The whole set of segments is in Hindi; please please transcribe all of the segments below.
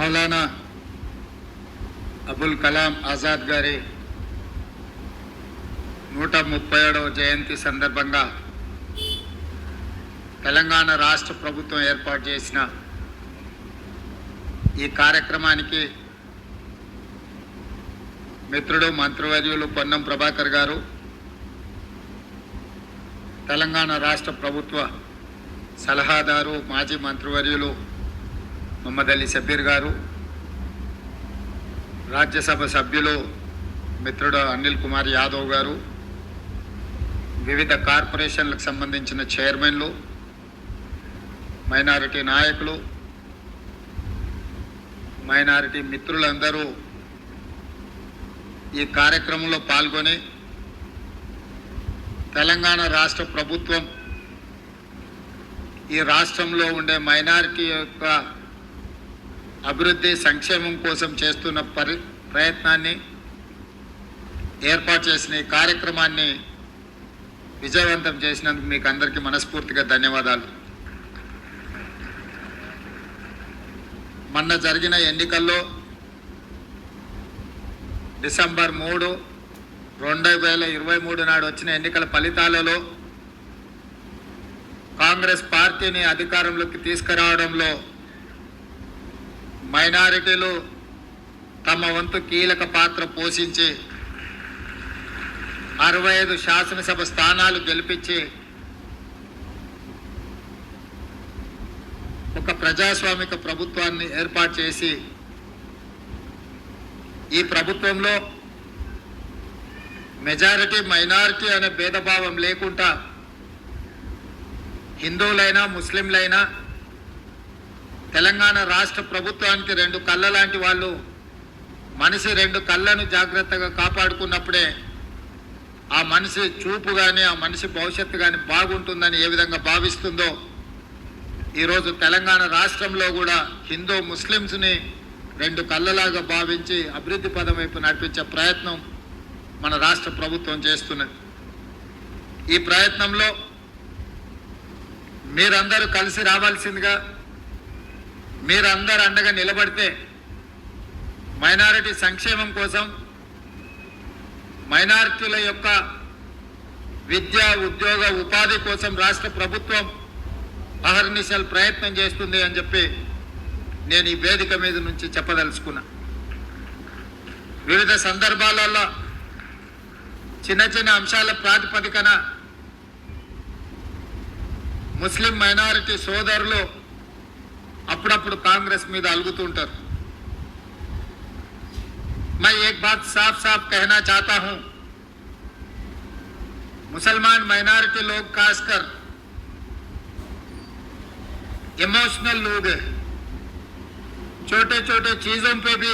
మౌలానా అబుల్ కలాం ఆజాద్ గారి 137వ జయంతి సందర్భంగా తెలంగాణ రాష్ట్ర ప్రభుత్వం ఏర్పాటు చేసిన ఈ కార్యక్రమానికి మిత్రుడు మంత్రివర్యులు పొన్నం ప్రభాకర్ గారు, తెలంగాణ రాష్ట్ర ప్రభుత్వ సలహాదారు మాజీ మంత్రివర్యులు మొహమ్మద్ అలీ షబ్బీర్ గారు, రాజ్యసభ సభ్యులు మిత్రుడు అనిల్ కుమార్ యాదవ్ గారు, వివిధ కార్పొరేషన్లకు సంబంధించిన చైర్మన్లు, మైనారిటీ నాయకులు, మైనారిటీ మిత్రులందరూ ఈ కార్యక్రమంలో పాల్గొని తెలంగాణ రాష్ట్ర ప్రభుత్వం ఈ రాష్ట్రంలో ఉండే మైనారిటీ యొక్క అభివృద్ధి సంక్షేమం కోసం చేస్తున్న ప్రయత్నాన్ని ఏర్పాటు చేసిన ఈ కార్యక్రమాన్ని విజయవంతం చేసినందుకు మీకు అందరికీ మనస్ఫూర్తిగా ధన్యవాదాలు. మొన్న జరిగిన ఎన్నికల్లో డిసెంబర్ 3, 2023 నాడు వచ్చిన ఎన్నికల ఫలితాలలో కాంగ్రెస్ పార్టీని అధికారంలోకి తీసుకురావడంలో మైనారిటీలు తమ వంతు కీలక పాత్ర పోషించి 65 శాసనసభ స్థానాలు గెలిపించి ఒక ప్రజాస్వామిక ప్రభుత్వాన్ని ఏర్పాటు చేసి ఈ ప్రభుత్వంలో మెజారిటీ మైనారిటీ అనే భేదభావం లేకుండా హిందువులైనా ముస్లింలైనా తెలంగాణ రాష్ట్ర ప్రభుత్వానికి 2 కళ్ళ లాంటి వాళ్ళు, మనిషి 2 కళ్ళను జాగ్రత్తగా కాపాడుకున్నప్పుడే ఆ మనిషి చూపు కానీ ఆ మనిషి భవిష్యత్తు కానీ బాగుంటుందని ఏ విధంగా భావిస్తుందో ఈరోజు తెలంగాణ రాష్ట్రంలో కూడా హిందూ ముస్లిమ్స్ని 2 కళ్ళలాగా భావించి అభివృద్ధి పదం వైపు నడిపించే ప్రయత్నం మన రాష్ట్ర ప్రభుత్వం చేస్తున్నది. ఈ ప్రయత్నంలో మీరందరూ కలిసి రావాల్సిందిగా, మీరందరూ అండగా నిలబడితే మైనారిటీ సంక్షేమం కోసం, మైనారిటీల యొక్క విద్య, ఉద్యోగ, ఉపాధి కోసం రాష్ట్ర ప్రభుత్వం అహర్నిశలు ప్రయత్నం చేస్తుంది అని చెప్పి నేను ఈ వేదిక మీద నుంచి చెప్పదలుచుకున్నా. వివిధ సందర్భాలలో చిన్న చిన్న అంశాల ప్రాతిపదికన ముస్లిం మైనారిటీ సోదరులు అప్పుడప్పుడు కాంగ్రెస్ మీద అలుగుతుంటారు. मैं एक बात साफ साफ कहना चाहता हूं, मुसलमान माइनॉरिटी लोग खासकर इमोशनल लोग हैं, छोटे छोटे चीजों पे भी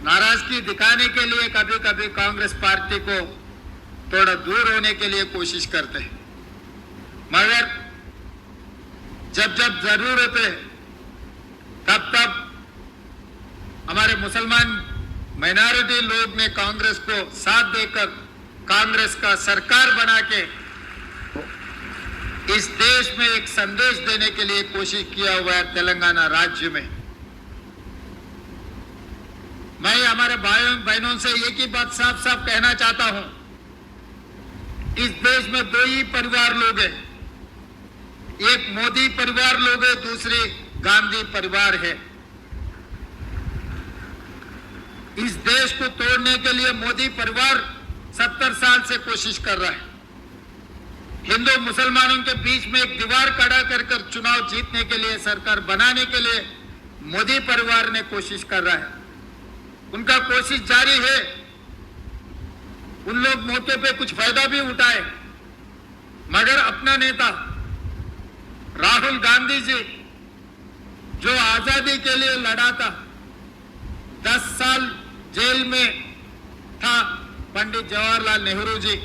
नाराजगी दिखाने के लिए कभी कभी कांग्रेस पार्टी को थोड़ा दूर होने के लिए कोशिश करते हैं, मगर जब जब जरूरत है तब तब हमारे मुसलमान माइनॉरिटी लोग ने कांग्रेस को साथ देकर कांग्रेस का सरकार बना के इस देश में एक संदेश देने के लिए कोशिश किया हुआ है तेलंगाना राज्य में। मैं हमारे भाइयों बहनों से एक ही बात साफ साफ कहना चाहता हूं, इस देश में 2 ही परिवार लोग हैं, एक मोदी परिवार लोग है, दूसरी गांधी परिवार है। इस देश को तोड़ने के लिए मोदी परिवार 70 साल से कोशिश कर रहा है। हिंदू मुसलमानों के बीच में एक दीवार खड़ा कर चुनाव जीतने के लिए, सरकार बनाने के लिए मोदी परिवार ने कोशिश कर रहा है। उनका कोशिश जारी है। उन लोग मौके पे कुछ फायदा भी उठाए, मगर अपना नेता राहुल गांधी जी जो आजादी के लिए लड़ा था, 10 साल जेल में था पंडित जवाहरलाल नेहरू जी।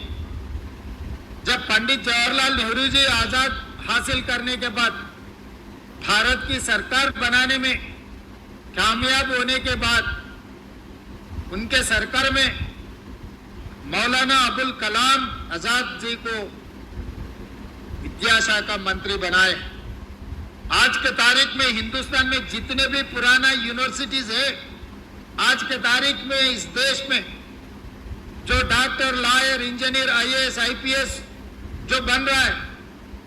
जब पंडित जवाहरलाल नेहरू जी आजाद हासिल करने के बाद भारत की सरकार बनाने में कामयाब होने के बाद उनके सरकार में मौलाना अबुल कलाम आजाद जी को विद्याशाखा मंत्री बनाए। आज के तारीख में हिंदुस्तान में जितने भी पुराना यूनिवर्सिटीज है, आज के तारीख में इस देश में जो doctor, lawyer, engineer, IAS, IPS जो बन रहा है,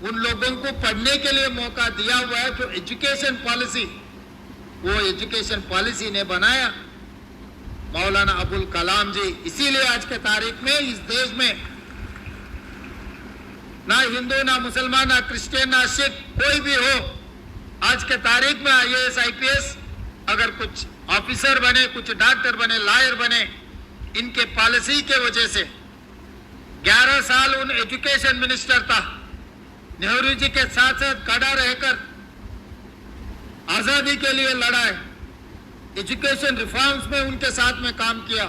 उन लोगों को पढ़ने के लिए मौका दिया हुआ है। जो एजुकेशन पॉलिसी, वो एजुकेशन पॉलिसी ने बनाया मौलाना अबुल कलाम जी। इसीलिए आज के तारीख में इस देश में ना हिंदू, ना मुसलमान, ना क्रिश्चियन, ना सिख, कोई भी हो, आज के तारीख में आईएएस, आईपीएस अगर कुछ ऑफिसर बने, कुछ डॉक्टर बने, लॉयर बने, इनके पॉलिसी के वजह से 11 साल उन एजुकेशन मिनिस्टर था, नेहरू जी के साथ साथ खड़ा रहकर आजादी के लिए लड़ा है, एजुकेशन रिफॉर्म्स में उनके साथ में काम किया।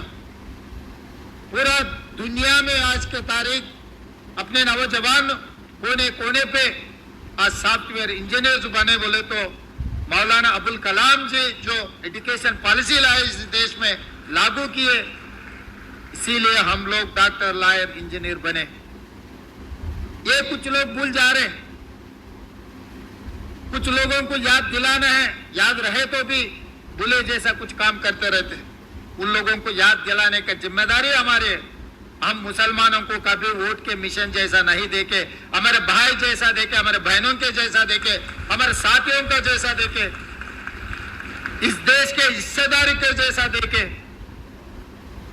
पूरा दुनिया में आज के तारीख अपने नौजवान कोने कोने पे आज सॉफ्टवेयर इंजीनियर्स बने बोले तो मौलाना अबुल कलाम जी जो एजुकेशन पॉलिसी लाए इस देश में लागू किए, इसीलिए हम लोग डॉक्टर, लॉयर, इंजीनियर बने। ये कुछ लोग भूल जा रहे हैं, कुछ लोगों को याद दिलाना है, याद रहे तो भी भूले जैसा कुछ काम करते रहते। उन लोगों को याद दिलाने का जिम्मेदारी हमारी है। हम मुसलमानों को कभी वोट के मिशन जैसा नहीं देखे, हमारे भाई जैसा देखे, हमारे बहनों के जैसा देखे, हमारे साथियों का जैसा देखे, इस देश के हिस्सेदारी के जैसा देखे।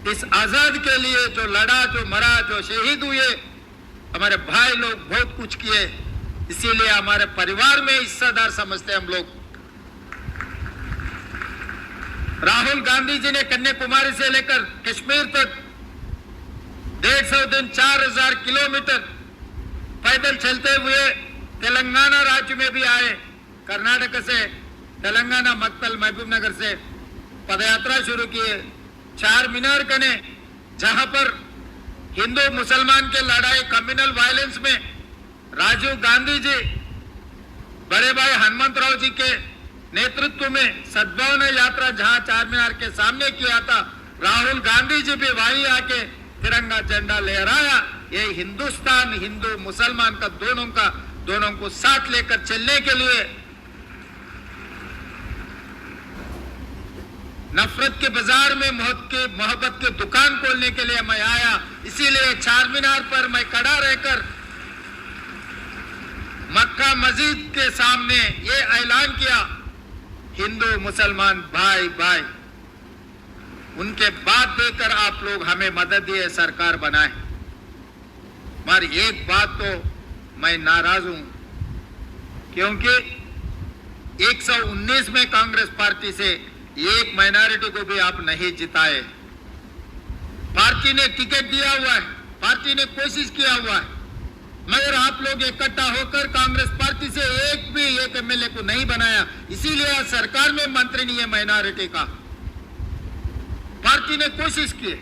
इस आजाद के लिए जो लड़ा, जो मरा, जो शहीद हुए, हमारे भाई लोग बहुत कुछ किए, इसीलिए हमारे परिवार में हिस्सेदार समझते हम लोग। राहुल गांधी जी ने कन्याकुमारी से लेकर कश्मीर तक 150 दिन 4000 किलोमीटर पैदल चलते हुए तेलंगाना राज्य में भी आए। कर्नाटक से तेलंगाना, मक्तल, महबूब नगर से पदयात्रा शुरू किए। 4 मीनार गने, जहां पर हिंदू मुसलमान के लड़ाई, कम्युनल वायलेंस में राजीव गांधी जी, बड़े भाई हनुमंतराव जी के नेतृत्व में सद्भावना यात्रा जहां 4 मीनार के सामने किया था, राहुल गांधी जी भी वहीं आके तिरंगा झंडा लहराया। ये हिंदुस्तान हिंदू मुसलमान का दोनों को साथ लेकर चलने के लिए, नफरत के बाजार में मोहब्बत की दुकान खोलने के लिए मैं आया। इसीलिए 4 मीनार पर मैं खड़ा रहकर मक्का मस्जिद के सामने ये ऐलान किया, हिंदू मुसलमान भाई भाई। उनके बात देकर आप लोग हमें मदद दिए, सरकार बनाए। मगर एक बात तो मैं नाराज हूं, क्योंकि 119 में कांग्रेस पार्टी से एक माइनॉरिटी को भी आप नहीं जिताए। पार्टी ने टिकट दिया हुआ है, पार्टी ने कोशिश किया हुआ है, मगर आप लोग इकट्ठा होकर कांग्रेस पार्टी से एक एमएलए को नहीं बनाया। इसीलिए आज सरकार में मंत्री नहीं है माइनॉरिटी का। पार्टी ने कोशिश की,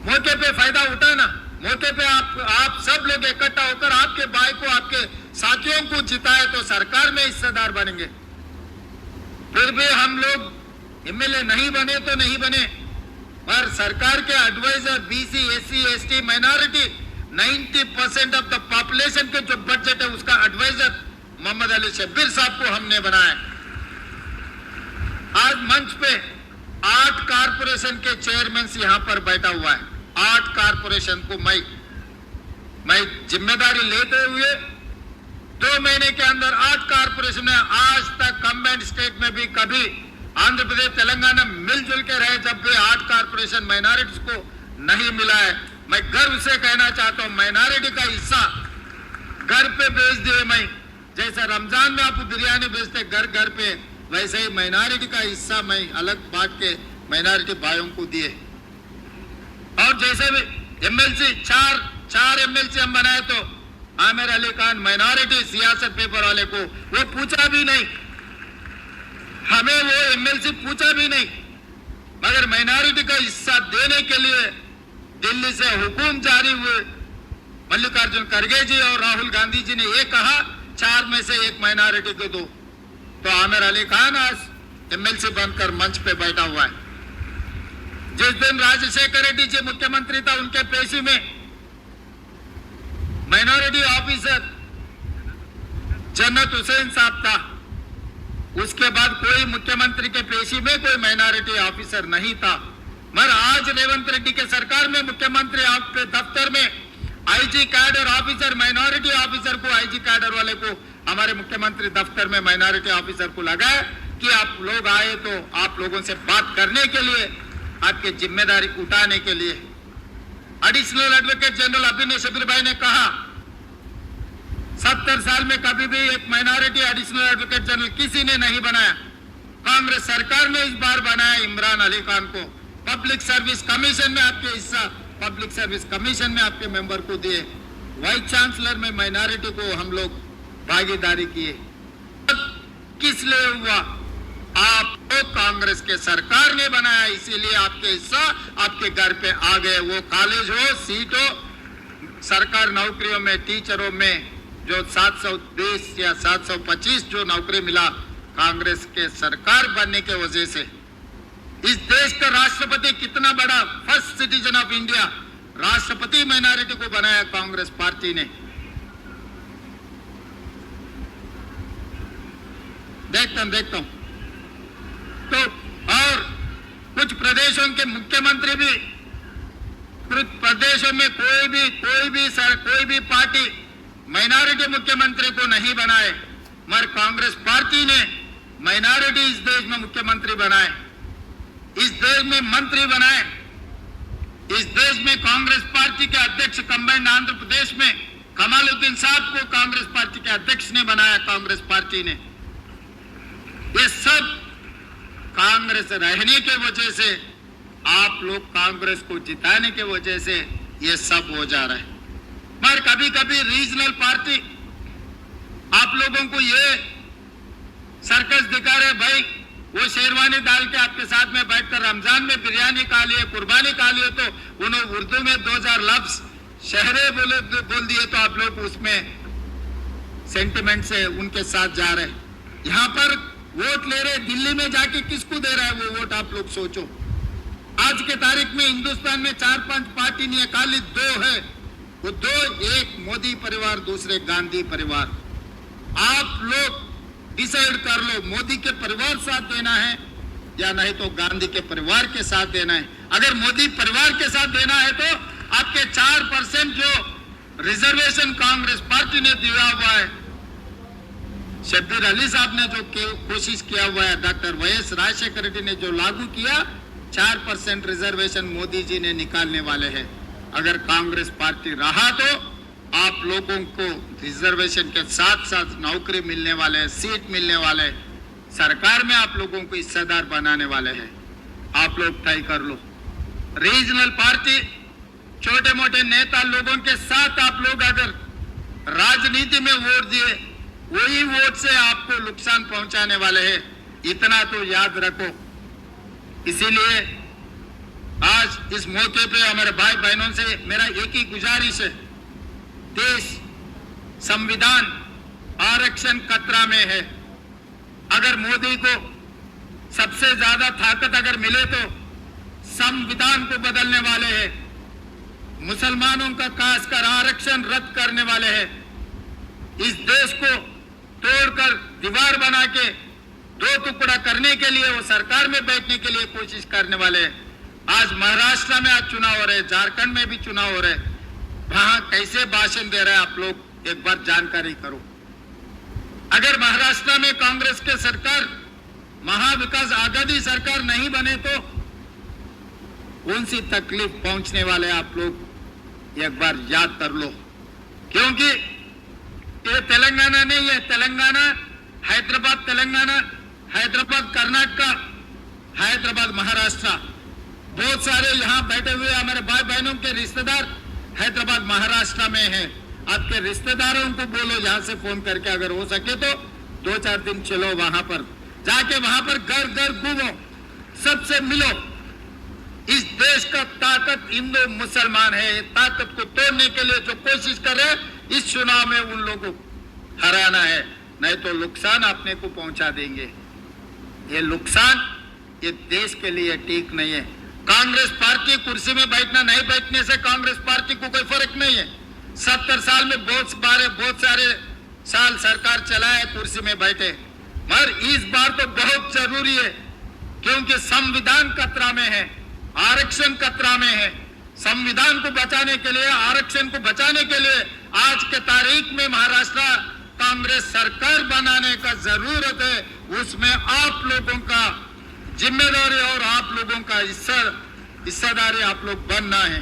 मौके पे फायदा उठाना, मौके पे आप सब लोग इकट्ठा होकर आपके भाई को, आपके साथियों को जिताए तो सरकार में हिस्सेदार बनेंगे। फिर भी हम लोग एमएलए नहीं बने तो नहीं बने, पर सरकार के adviser BC, SC, ST, minority 90% of the population के जो बजट है उसका एडवाइजर मोहम्मद अली शब्बीर साहब को हमने बनाया। आज मंच पे 8 कारपोरेशन के चेयरमैन यहां पर बैठा हुआ है। 8 कारपोरेशन को मैं जिम्मेदारी लेते हुए 2 महीने के अंदर 8 कारपोरेशन में, आज तक कंबाइंड स्टेट में भी कभी आंध्र प्रदेश, तेलंगाना मिलजुल के रहे, जब भी 8 कारपोरेशन माइनॉरिटीज को नहीं मिला है। मैं गर्व से कहना चाहता हूं, माइनॉरिटी का हिस्सा घर पे भेज दिए। मैं जैसा रमजान में आप बिरयानी भेजते घर घर पे, वैसे ही माइनॉरिटी का हिस्सा मैं अलग बांट के माइनॉरिटी भाइयों को दिए। और जैसे भी एमएलसी 4 एमएलसी हम बनाए तो आमिर अली खान माइनॉरिटी सियासत पेपर वाले को वो पूछा भी नहीं, हमें वो एमएलसी पूछा भी नहीं, मगर माइनॉरिटी का हिस्सा देने के लिए दिल्ली से हुकुम जारी हुए। मल्लिकार्जुन खड़गे जी और राहुल गांधी जी ने ये कहा 4 में से 1 माइनॉरिटी को दो, तो आमिर अली खान आज एमएलसी बनकर मंच पे बैठा हुआ है। जिस दिन राजशेखर रेड्डी जी मुख्यमंत्री था, उनके पेशी में माइनॉरिटी ऑफिसर जन्नत हुसैन साहब था, उसके बाद कोई मुख्यमंत्री के पेशी में कोई माइनॉरिटी ऑफिसर नहीं था। मगर आज रेवंत रेड्डी के सरकार में मुख्यमंत्री आपके दफ्तर में IG cadre officer, minority officer को, आईजी कैडर वाले को हमारे मुख्यमंत्री दफ्तर में माइनॉरिटी ऑफिसर को लगाया कि आप लोग आए तो आप लोगों से बात करने के लिए, आपकी जिम्मेदारी उठाने के लिए। एडिशनल एडवोकेट जनरल अभिनय शबीर भाई ने कहा 70 साल में कभी भी एक माइनॉरिटी एडिशनल एडवोकेट जनरल किसी ने नहीं बनाया। कांग्रेस सरकार ने इस बार बनाया इमरान अली खान को। पब्लिक सर्विस कमीशन में आपके हिस्सा, पब्लिक सर्विस कमीशन में आपके मेंबर को दिए। वाइस चांसलर में माइनॉरिटी को हम लोग भागीदारी किए। किस लिए हुआ? आपको कांग्रेस के सरकार ने बनाया, इसीलिए आपके हिस्सा आपके घर पे आ गए। वो कॉलेज हो, सीट हो, सरकार नौकरियों में, टीचरों में जो 720 या 725 जो नौकरी मिला कांग्रेस के सरकार बनने के वजह से। इस देश का राष्ट्रपति कितना बड़ा, फर्स्ट सिटीजन ऑफ इंडिया, राष्ट्रपति माइनॉरिटी को बनाया कांग्रेस पार्टी ने। देखता हूं तो, और कुछ प्रदेशों के मुख्यमंत्री भी, कुछ प्रदेशों में कोई भी पार्टी माइनॉरिटी मुख्यमंत्री को नहीं बनाए, मगर कांग्रेस पार्टी ने माइनॉरिटी इस देश में मुख्यमंत्री बनाए, इस देश में मंत्री बनाए। इस देश में कांग्रेस पार्टी के अध्यक्ष कंबाइंड आंध्र प्रदेश में कमालुद्दीन साहब को कांग्रेस पार्टी के अध्यक्ष ने बनाया, कांग्रेस पार्टी ने। ये सब कांग्रेस रहने के वजह से, आप लोग कांग्रेस को जिताने के वजह से ये सब हो जा रहा है। मगर कभी कभी रीजनल पार्टी आप लोगों को ये सर्कस दिखा रहे, भाई वो शेरवानी डाल के आपके साथ में बैठकर रमजान में बिरयानी खा लिए, कुर्बानी खा लिए, तो उन्होंने उर्दू में 2000 लफ्ज शहरे बोल दिए, तो आप लोग उसमें सेंटिमेंट से उनके साथ जा रहे। यहाँ पर वोट ले रहे, दिल्ली में जाके किसको दे रहा है वो वोट, आप लोग सोचो। आज के तारीख में हिंदुस्तान में 4-5 पार्टी नहीं है, खाली 2 है। वो 2, एक मोदी परिवार, दूसरे गांधी परिवार। आप लोग डिसाइड कर लो, मोदी के परिवार साथ देना है या नहीं तो गांधी के परिवार के साथ देना है। अगर मोदी परिवार के साथ देना है तो आपके 4% जो रिजर्वेशन कांग्रेस पार्टी ने दिया हुआ है, शब्बीर अली साहब ने जो कोशिश किया हुआ है, डॉक्टर वाईएस राजशेखर रेड्डी ने जो लागू किया, 4% रिजर्वेशन मोदी जी ने निकालने वाले हैं। अगर कांग्रेस पार्टी रहा तो आप लोगों को रिजर्वेशन के साथ साथ नौकरी मिलने वाले हैं, सीट मिलने वाले हैं, सरकार में आप लोगों को हिस्सेदार बनाने वाले हैं। आप लोग तय कर लो। रीजनल पार्टी, छोटे मोटे नेता लोगों के साथ आप लोग अगर राजनीति में वोट दिए, वही वोट से आपको नुकसान पहुंचाने वाले हैं, इतना तो याद रखो। इसीलिए आज इस मौके पे हमारे भाई बहनों से मेरा एक ही गुजारिश है, देश, संविधान, आरक्षण खतरा में है। अगर मोदी को सबसे ज्यादा ताकत अगर मिले तो संविधान को बदलने वाले हैं, मुसलमानों का खासकर आरक्षण रद्द करने वाले हैं, इस देश को तोड़कर दीवार बना के 2 टुकड़ा करने के लिए, वो सरकार में बैठने के लिए कोशिश करने वाले हैं। आज महाराष्ट्र में आज चुनाव हो रहे, झारखंड में भी चुनाव हो रहे, वहां कैसे भाषण दे रहे हैं आप लोग एक बार जानकारी करो। अगर महाराष्ट्र में कांग्रेस के सरकार, महाविकास आघाड़ी सरकार नहीं बने तो कौन सी तकलीफ पहुंचने वाले आप लोग एक बार याद कर लो। क्योंकि ये तेलंगाना नहीं है, तेलंगाना, हैदराबाद तेलंगाना, हैदराबाद कर्नाटका, हैदराबाद महाराष्ट्र, बहुत सारे यहाँ बैठे हुए हमारे भाई बहनों के रिश्तेदार हैदराबाद महाराष्ट्र में हैं। आपके रिश्तेदारों को बोलो यहाँ से फोन करके, अगर हो सके तो 2-4 दिन चलो वहां पर, जाके वहां पर घर घर घूमो, सबसे मिलो। इस देश का ताकत हिंदू मुसलमान है, ताकत को तोड़ने के लिए जो कोशिश कर रहे हैं, इस चुनाव में उन लोगों को हराना है, नहीं तो नुकसान अपने को पहुंचा देंगे। ये नुकसान ये देश के लिए ठीक नहीं है। कांग्रेस पार्टी कुर्सी में बैठना नहीं बैठने से कांग्रेस पार्टी को कोई फर्क नहीं है। 70 साल में बहुत सारे साल सरकार चलाए, कुर्सी में बैठे, मगर इस बार तो बहुत जरूरी है क्योंकि संविधान खतरा में है, आरक्षण खतरा में है। संविधान को बचाने के लिए, आरक्षण को बचाने के लिए आज के तारीख में महाराष्ट्र कांग्रेस सरकार बनाने का जरूरत है। उसमें आप लोगों का जिम्मेदारी और आप लोगों का हिस्सेदारी आप लोग बनना है।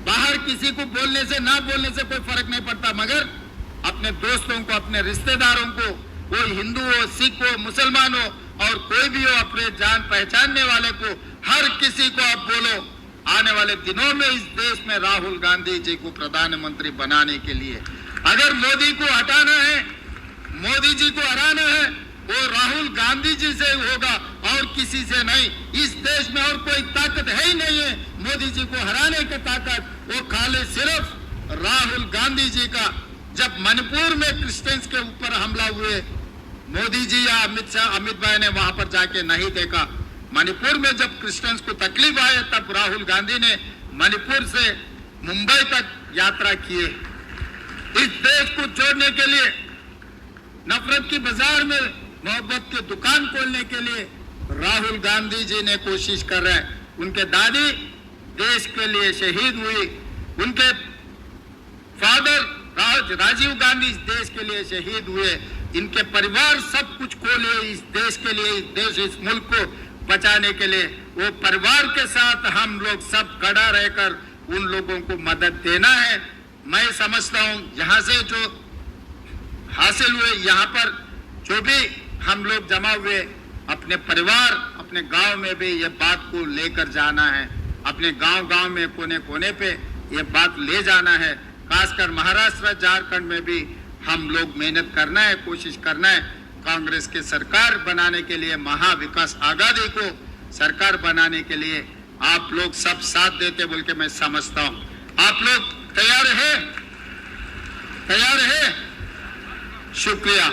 बाहर किसी को बोलने से ना बोलने से कोई फर्क नहीं पड़ता, मगर अपने दोस्तों को, अपने रिश्तेदारों को, वो हिंदू हो, सिख हो, मुसलमान हो और कोई भी हो, अपने जान पहचानने वाले को, हर किसी को आप बोलो। आने वाले दिनों में इस देश में राहुल गांधी जी को प्रधानमंत्री बनाने के लिए अगर मोदी को हटाना है, मोदी जी को हराना है, वो राहुल गांधी जी से होगा और किसी से नहीं। इस देश में और कोई ताकत है ही नहीं है मोदी जी को हराने की ताकत, वो खाली सिर्फ राहुल गांधी जी का। जब मणिपुर में क्रिश्चियंस के ऊपर हमला हुए, मोदी जी या अमित भाई ने वहां पर जाके नहीं देखा। मणिपुर में जब क्रिश्चियंस को तकलीफ आए तब राहुल गांधी ने मणिपुर से मुंबई तक यात्रा किए। इस देश को जोड़ने के लिए, नफरत की बाजार में मोहब्बत की दुकान खोलने के लिए राहुल गांधी जी ने कोशिश कर रहे हैं। उनके दादी देश के लिए शहीद हुई, उनके फादर राजीव गांधी इस देश के लिए शहीद हुए, इनके परिवार सब कुछ खो लिए इस देश के लिए, इस देश, इस मुल्क को बचाने के लिए। वो परिवार के साथ हम लोग सब खड़ा रहकर उन लोगों को मदद देना है। मैं समझता हूं यहाँ से जो हासिल हुए, यहाँ पर जो भी हम लोग जमा हुए, अपने परिवार, अपने गांव में भी ये बात को लेकर जाना है। अपने गांव में कोने कोने पे ये बात ले जाना है। खासकर महाराष्ट्र, झारखंड में भी हम लोग मेहनत करना है, कोशिश करना है कांग्रेस के सरकार बनाने के लिए, महाविकास आघाड़ी को सरकार बनाने के लिए आप लोग सब साथ देते बोल के मैं समझता हूं। आप लोग तैयार है? शुक्रिया।